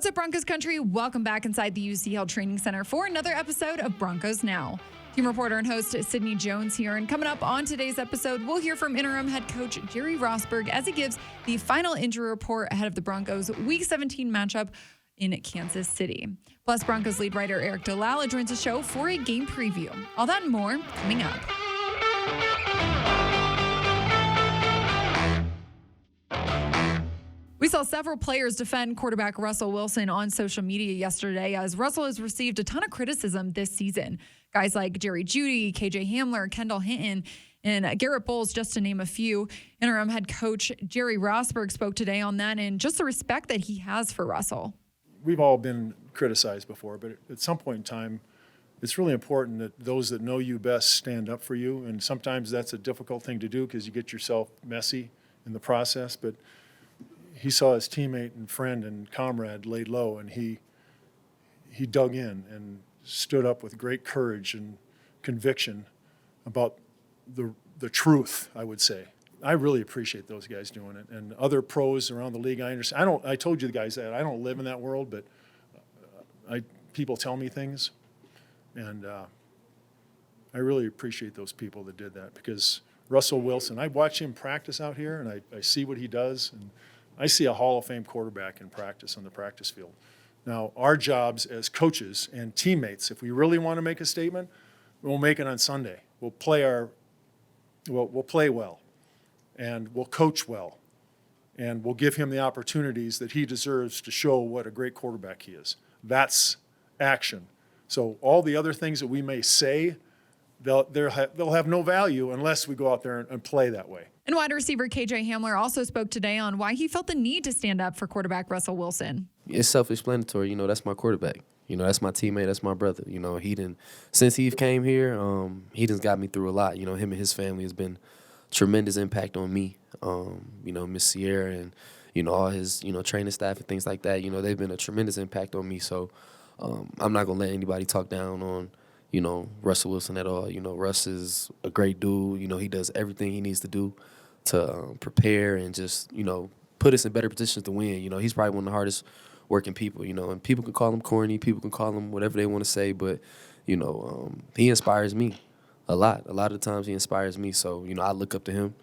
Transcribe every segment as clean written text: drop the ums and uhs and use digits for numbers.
What's up, Broncos country? Welcome back inside the UC Health Training Center for another episode of Broncos Now. Team reporter and host Sydney Jones here. And coming up on today's episode, we'll hear from interim head coach Jerry Rosburg as he gives the final injury report ahead of the Broncos' Week 17 matchup in Kansas City. Plus, Broncos lead writer Aric DiLalla joins the show for a game preview. All that and more coming up. We saw several players defend quarterback Russell Wilson on social media yesterday as Russell has received a ton of criticism this season. Guys like Jerry Jeudy, KJ Hamler, Kendall Hinton, and Garrett Bowles, just to name a few. Interim head coach Jerry Rosburg spoke today on that and just the respect that he has for Russell. We've all been criticized before, but at some point in time, it's really important that those that know you best stand up for you. And sometimes that's a difficult thing to do because you get yourself messy in the process. But he saw his teammate and friend and comrade laid low, and he dug in and stood up with great courage and conviction about the truth, I would say. I really appreciate those guys doing it. And other pros around the league, I understand. I told you guys that. I don't live in that world, but people tell me things. And I really appreciate those people that did that because Russell Wilson, I watch him practice out here, and I see what he does. And I see a Hall of Fame quarterback in practice on the practice field. Now, our jobs as coaches and teammates, if we really want to make a statement, we'll make it on Sunday. We'll play well, and we'll coach well, and we'll give him the opportunities that he deserves to show what a great quarterback he is. That's action. So all the other things that we may say, they'll have no value unless we go out there and play that way. And wide receiver KJ Hamler also spoke today on why he felt the need to stand up for quarterback Russell Wilson. It's self-explanatory. That's my quarterback. That's my teammate. That's my brother. Since he came here, he just got me through a lot. Him and his family has been tremendous impact on me. Miss Sierra and, all his, training staff and things like that. They've been a tremendous impact on me. So I'm not going to let anybody talk down on, Russell Wilson at all. Russ is a great dude. He does everything he needs to do to prepare and just, put us in better positions to win. He's probably one of the hardest working people, and people can call him corny, people can call him whatever they want to say, but, he inspires me a lot. A lot of the times he inspires me, so, I look up to him.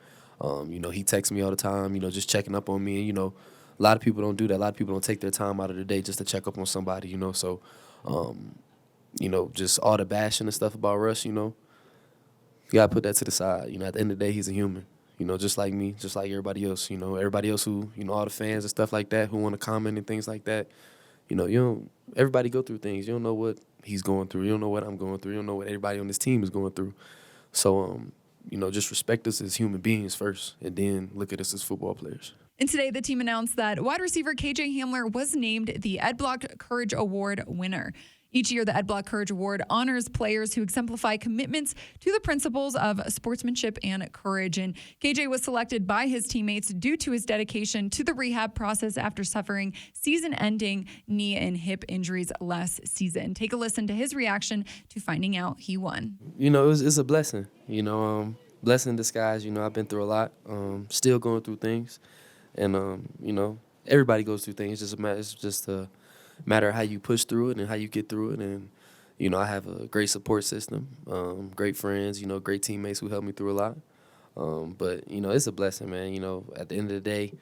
He texts me all the time, just checking up on me, and, a lot of people don't do that. A lot of people don't take their time out of the day just to check up on somebody, so, just all the bashing and stuff about Russ, you got to put that to the side. At the end of the day, he's a human. Just like me, just like everybody else. Everybody else who, all the fans and stuff like that who want to comment and things like that. Everybody go through things. You don't know what he's going through. You don't know what I'm going through. You don't know what everybody on this team is going through. So, just respect us as human beings first, and then look at us as football players. And today, the team announced that wide receiver KJ Hamler was named the Ed Block Courage Award winner. Each year, the Ed Block Courage Award honors players who exemplify commitments to the principles of sportsmanship and courage. And KJ was selected by his teammates due to his dedication to the rehab process after suffering season-ending knee and hip injuries last season. Take a listen to his reaction to finding out he won. It's a blessing. Blessing in disguise. I've been through a lot. Still going through things, and everybody goes through things. It's just a matter of how you push through it and how you get through it. And, I have a great support system, great friends, great teammates who help me through a lot. But, it's a blessing, man. At the end of the day,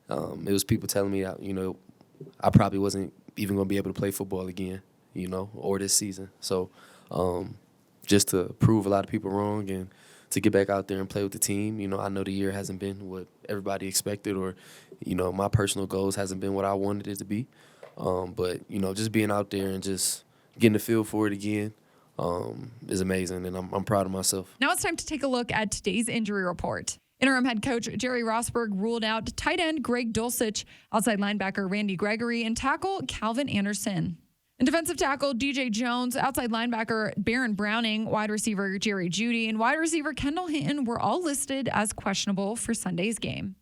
it was people telling me, I probably wasn't even going to be able to play football again, or this season. So just to prove a lot of people wrong and to get back out there and play with the team, I know the year hasn't been what everybody expected or, my personal goals hasn't been what I wanted it to be. But, just being out there and just getting the feel for it again is amazing, and I'm proud of myself. Now it's time to take a look at today's injury report. Interim head coach Jerry Rosburg ruled out tight end Greg Dulcich, outside linebacker Randy Gregory, and tackle Calvin Anderson. And defensive tackle DJ Jones, outside linebacker Baron Browning, wide receiver Jerry Jeudy, and wide receiver Kendall Hinton were all listed as questionable for Sunday's game.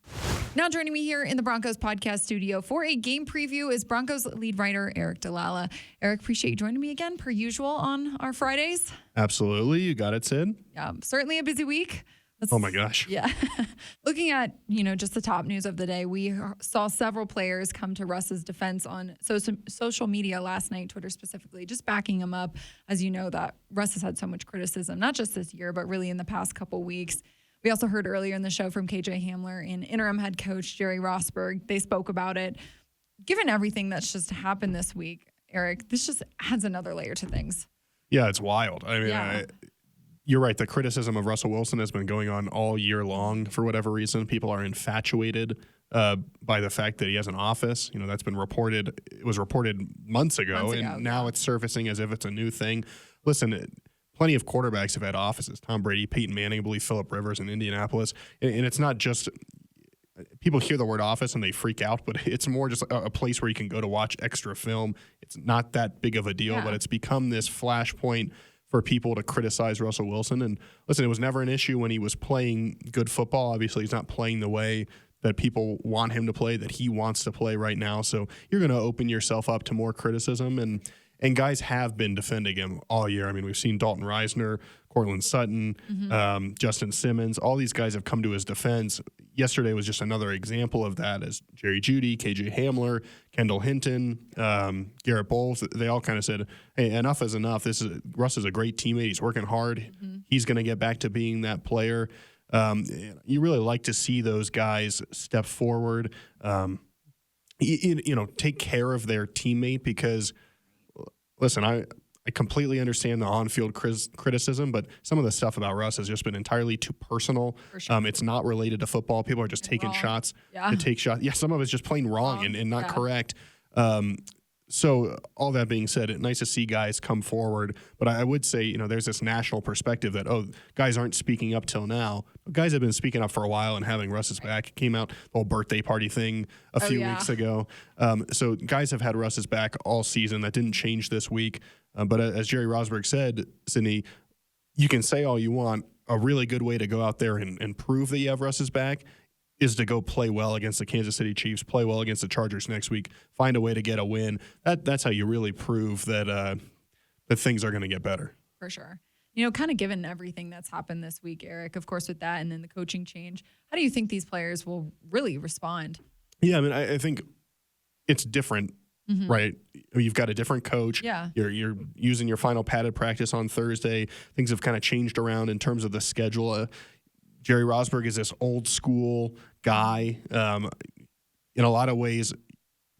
Now joining me here in the Broncos podcast studio for a game preview is Broncos lead writer Aric DiLalla. Aric, appreciate you joining me again, per usual, on our Fridays. Absolutely. You got it, Sid. Certainly a busy week Oh my gosh. Yeah. Looking at, just the top news of the day, we saw several players come to Russ's defense on social media last night, Twitter specifically, just backing him up. As you know, that Russ has had so much criticism, not just this year, but really in the past couple weeks. We also heard earlier in the show from KJ Hamler and interim head coach Jerry Rosburg. They spoke about it. Given everything that's just happened this week, Aric, this just adds another layer to things. Yeah, it's wild. I mean, Yeah. You're right. The criticism of Russell Wilson has been going on all year long. For whatever reason, people are infatuated by the fact that he has an office. That's been reported. It was reported months ago, and now it's surfacing as if it's a new thing. Listen, plenty of quarterbacks have had offices. Tom Brady, Peyton Manning, I believe Phillip Rivers in Indianapolis. And it's not just people hear the word office and they freak out, but it's more just a place where you can go to watch extra film. It's not that big of a deal, but it's become this flashpoint for people to criticize Russell Wilson. And listen, it was never an issue when he was playing good football. Obviously, he's not playing the way that people want him to play, that he wants to play right now. So you're going to open yourself up to more criticism. And guys have been defending him all year. I mean, we've seen Dalton Reisner, Cortland Sutton, Justin Simmons. All these guys have come to his defense. Yesterday was just another example of that, as Jerry Jeudy, KJ Hamler, Kendall Hinton, Garrett Bowles. They all kind of said, hey, enough is enough. Russ is a great teammate. He's working hard. He's going to get back to being that player. You really like to see those guys step forward, take care of their teammate because, listen, I completely understand the on-field criticism, but some of the stuff about Russ has just been entirely too personal. For sure. It's not related to football. People are just taking shots Yeah. to take shots. Yeah, some of it's just plain wrong and not correct. So all that being said, it's nice to see guys come forward. But I would say, there's this national perspective that, guys aren't speaking up till now. Guys have been speaking up for a while and having Russ's back. It came out, the whole birthday party thing a few weeks ago. So guys have had Russ's back all season. That didn't change this week. But as Jerry Rosburg said, Sydney, you can say all you want. A really good way to go out there and prove that you have Russ's back is to go play well against the Kansas City Chiefs, play well against the Chargers next week, find a way to get a win. That's how you really prove that things are going to get better. For sure. Kind of given everything that's happened this week, Aric, of course, with that and then the coaching change, how do you think these players will really respond? Yeah, I mean, I think it's different, right? You've got a different coach. Yeah. You're using your final padded practice on Thursday. Things have kind of changed around in terms of the schedule. Jerry Rosburg is this old school guy, in a lot of ways,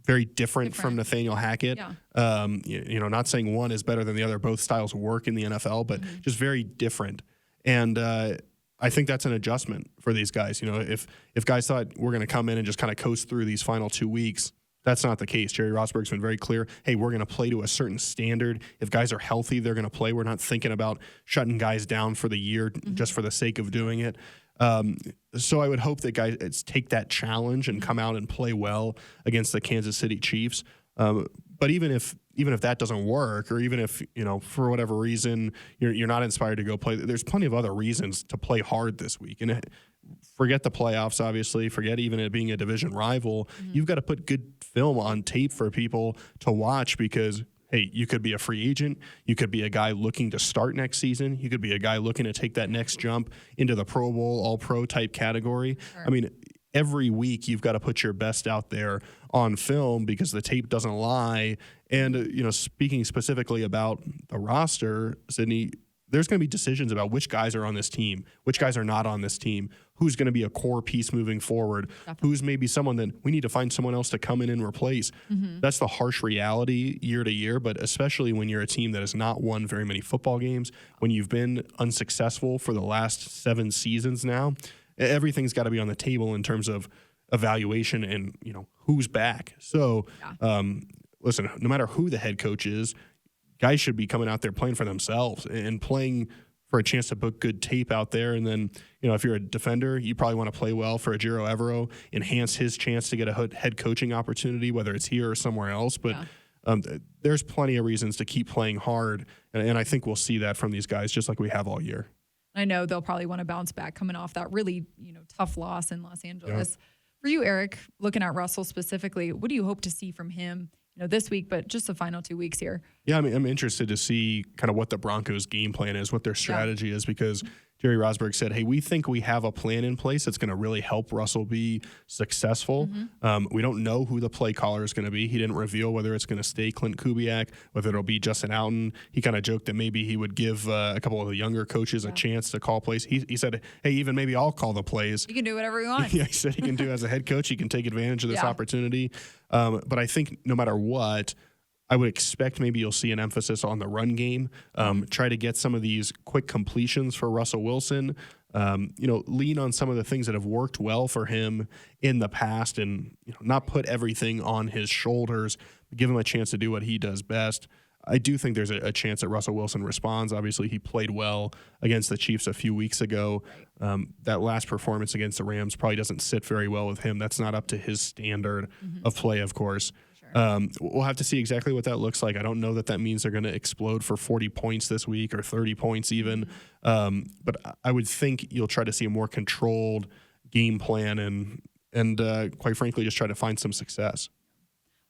very different from Nathaniel Hackett. Yeah. Not saying one is better than the other. Both styles work in the NFL, but just very different. And I think that's an adjustment for these guys. If guys thought we're going to come in and just kind of coast through these final 2 weeks, that's not the case. Jerry Rosburg's been very clear. Hey, we're going to play to a certain standard. If guys are healthy, they're going to play. We're not thinking about shutting guys down for the year just for the sake of doing it. So I would hope that guys take that challenge and come out and play well against the Kansas City Chiefs. But even if that doesn't work, or even if for whatever reason you're not inspired to go play, there's plenty of other reasons to play hard this week. And forget the playoffs, obviously. Forget even it being a division rival. You've got to put good film on tape for people to watch because, hey, you could be a free agent. You could be a guy looking to start next season. You could be a guy looking to take that next jump into the Pro Bowl, All-Pro type category. Sure. I mean, every week you've got to put your best out there on film because the tape doesn't lie. And, speaking specifically about the roster, Sydney, there's going to be decisions about which guys are on this team, which guys are not on this team, who's going to be a core piece moving forward, who's maybe someone that we need to find someone else to come in and replace. That's the harsh reality year to year, but especially when you're a team that has not won very many football games, when you've been unsuccessful for the last 7 seasons now, everything's got to be on the table in terms of evaluation and, who's back. So, listen, no matter who the head coach is, guys should be coming out there playing for themselves and playing for a chance to book good tape out there. And then, if you're a defender, you probably want to play well for Ejiro Evero, enhance his chance to get a head coaching opportunity, whether it's here or somewhere else. But there's plenty of reasons to keep playing hard. And I think we'll see that from these guys just like we have all year. I know they'll probably want to bounce back coming off that really, tough loss in Los Angeles. Yeah. For you, Aric, looking at Russell specifically, what do you hope to see from him, this week, but just the final 2 weeks here? Yeah, I mean, I'm interested to see kind of what the Broncos' game plan is, what their strategy is, because Jerry Rosburg said, hey, we think we have a plan in place that's going to really help Russell be successful. We don't know who the play caller is going to be. He didn't reveal whether it's going to stay Clint Kubiak, whether it'll be Justin Alton. He kind of joked that maybe he would give a couple of the younger coaches a chance to call plays. He said, hey, even maybe I'll call the plays. You can do whatever you want. Yeah, he said he can do as a head coach. He can take advantage of this opportunity. But I think no matter what, I would expect maybe you'll see an emphasis on the run game. Try to get some of these quick completions for Russell Wilson. Lean on some of the things that have worked well for him in the past, and not put everything on his shoulders. Give him a chance to do what he does best. I do think there's a chance that Russell Wilson responds. Obviously, he played well against the Chiefs a few weeks ago. That last performance against the Rams probably doesn't sit very well with him. That's not up to his standard of play, of course. We'll have to see exactly what that looks like. I don't know that means they're going to explode for 40 points this week or 30 points even. But I would think you'll try to see a more controlled game plan and quite frankly, just try to find some success.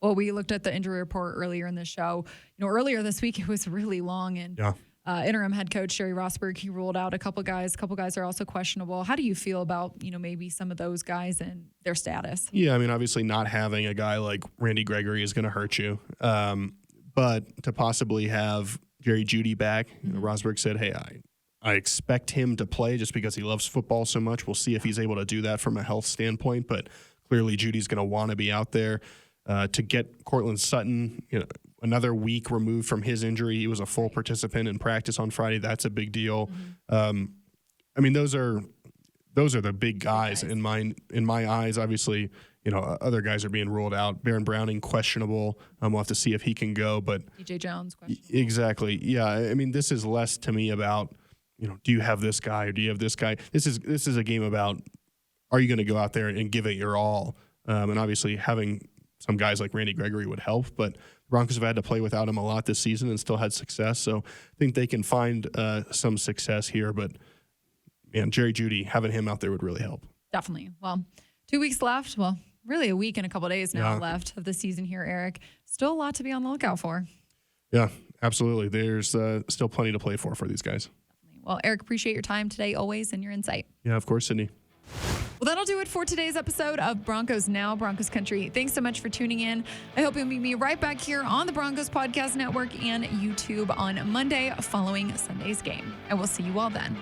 Well, we looked at the injury report earlier in the show. Earlier this week, it was really long. And interim head coach Jerry Rosburg, he ruled out a couple guys. A couple guys are also questionable. How do you feel about, maybe some of those guys and their status? Yeah, obviously not having a guy like Randy Gregory is going to hurt you. But to possibly have Jerry Jeudy back, Rosburg said, hey, I expect him to play just because he loves football so much. We'll see if he's able to do that from a health standpoint. But clearly Judy's going to want to be out there. To get Cortland Sutton, another week removed from his injury. He was a full participant in practice on Friday. That's a big deal. Those are the big guys in my eyes. Obviously, other guys are being ruled out. Baron Browning, questionable. We'll have to see if he can go. But DJ Jones, questionable. Exactly. Yeah. This is less to me about, do you have this guy or do you have this guy? This is a game about, are you going to go out there and give it your all? And obviously having some guys like Randy Gregory would help, but the Broncos have had to play without him a lot this season and still had success. So I think they can find some success here. But, man, Jerry Jeudy, having him out there would really help. Definitely. Well, 2 weeks left. Well, really a week and a couple of days now left of the season here, Aric. Still a lot to be on the lookout for. Yeah, absolutely. There's still plenty to play for these guys. Definitely. Well, Aric, appreciate your time today, always, and your insight. Yeah, of course, Sydney. Well, that'll do it for today's episode of Broncos Now, Broncos Country. Thanks so much for tuning in. I hope you'll meet me right back here on the Broncos Podcast Network and YouTube on Monday following Sunday's game. And we'll see you all then.